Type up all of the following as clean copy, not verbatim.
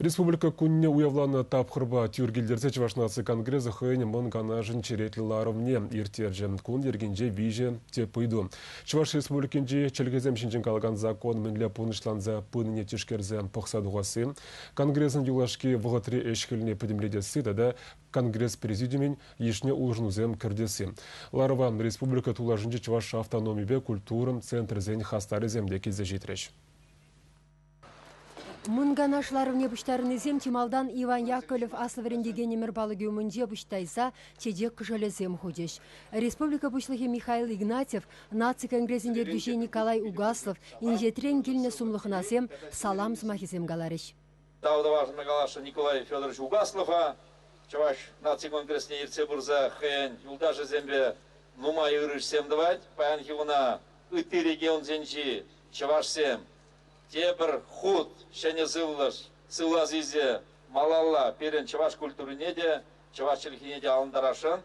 Республика күнне уявланы тапқырба тюргелдерсе Чуваш нации конгрессы хыйне мын гана жинчеретлі ларымне иртержем күн ергенже виже те пыйду. Чуваш республикенже челгезем шинчен калган закон мінле пынышланза пыныне тишкерзе пықсадуғасы. Конгрессын юлашки вғытри эшкіліне пөдімледесі да Конгресс президиумен ешне улжынузем кірдесі. Ларова республика тулажынже Чуваш автономибе культурым центрзен хастарыземде кезе жетіреш. Мынганашларывне бұштарынызем Тималдан Иван Яковлев аславрендеген емірбалығы өмінде бұштайса чедек кыжалезем ходеш. Республика бұшлығы Михаил Игнатьев, наци конгрессінде дүше Николай Угаслов, инжетрен келіне сумлықынасем салам змахизем галарыш. Таудаважный галаша Николай Федорович Угаслова, Чуваш наци конгрессне ирце бурза хэн юлдажы зембе нумай ырышсем давать, паянхи уна ыты регион зенчи Чувашсем. Тебір худ шәне зыллазизе малалла перен Чуваш культурыне де, Чуваш челхине де алындарашын.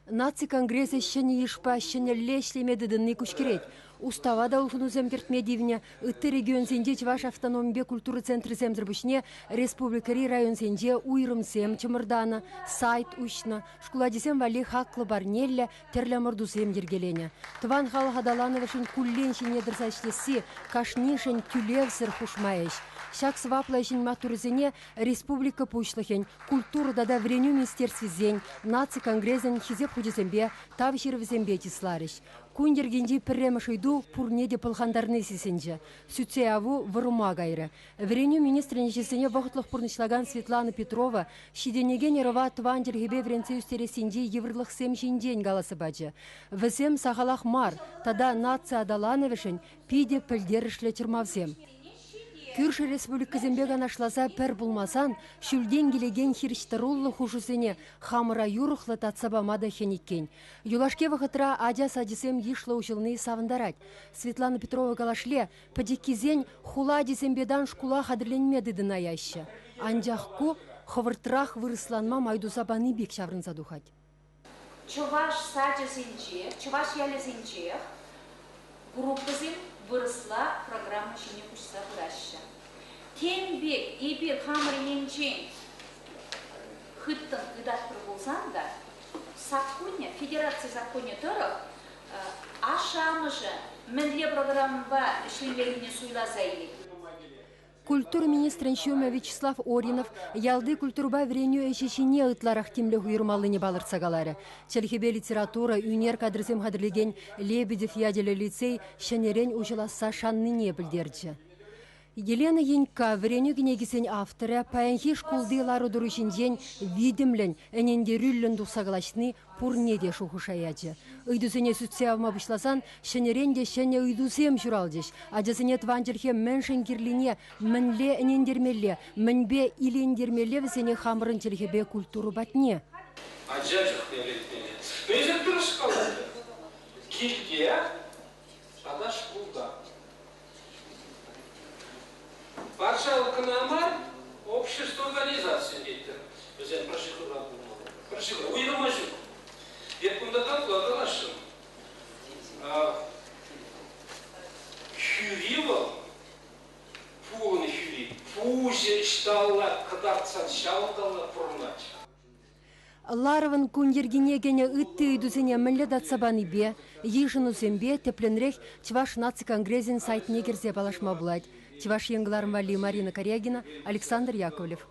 Наци конгрессе шәне ешпа шәне лешлемеді дынны күшкерет. Устава да улшынузем кертмедивне, үтті регион сенде Чуваш автономбе культуры центры земзірбішне, республикари район сенде уйрымсем чымырданы, сайт ушны, шкуладисем вали хақлы барнелле, терлямырдусем ергелене. Тван хал хадалановышын кулленшін едірсашлесі, кашнишын тюлевсір хушмаеш. Шак сваплайшын матурызене республика пушлыхен, культурда да вреню министерствизен, наци конгрессен хизеп худизембе, тавширвзембе тисларыш. Кундергенде пірремішойду пурнеде пылхандарны сесенже. Сүтсе аву вырыма гайры. Вреню министренешесене вақытлық пурнышлаган Светлана Петрова шиденеген ерова твандергебе вренце үстересенде еврлық сем жинден галасы баджы. Візем сағалақ мар, тада нация адалановышын пиде пілдерішлі тірмавзем. Күрші республика зембега нашласа пір булмасан, шүлден келеген хиріштаруллы хушусене хамыра юрықлы татсабамада хениккен. Юлашке вақытра адя садисем ешлы ұшылны савындарать. Светлана Петрова галашле, падеккизен хула десембедан шкула хадырленмедідін аяща. Анжақку хывыртрах вырысланма майдусабаны бек шаврынса духать. Чуваш садисенче, Чуваш ялезенче, группызен выросла программа шине кушса бураща. Тембек, ибек, хамыр енчен хыттын ыдаттыр болсан да, законе, федерация законе тұрық, ашамыжы мінле программба ішленбегіне суйлазайлы. Культура министрін шөмі Вячеслав Оринов ялды культурба вреню әшешіне ұтларақ темлі ғүйырмалыны балырцагалары. Челхебе литература, үнер кадрызем қадырлеген Лебедев яделі лицей шәнерен ұжыласа шанныне білдерді. Елена Янька вреню генегісен авторы паянхи школдылары дұрышынден видімлін әнендерүлін дұқсағылашны пұрнеде шухушаяды. Үйдізіне сүтсе авма бұшласан, шәнеренде шәне үйдізем жүралдыш. Адязыне тванжырхе мәншін керліне мінле әнендермелі, мінбе илендермелі візіне хамырын телхебе культуру батне. Аджажық нелетпене. Өзі тұрыш қалады. Келге, адаш бұлда. Паршалықына бар, общество организация дейтін. Өзен прошықырға болмады. Прошықырға, ұйырма жүр. Екімдатан құладылашын. Хюрива, пуғыны хюри, пузе ішталла, қыдартсан шалдалла пұрнач. Ларовын күндергенегене үтті үйдізіне мінлі датсабаны бе, ежіну зембе тепленрек Чуваш наци конгрессен сайтіне керзе балашма бұлайды. Чуваш еңгіларым вали Марина Корягина, Александр Яковлев.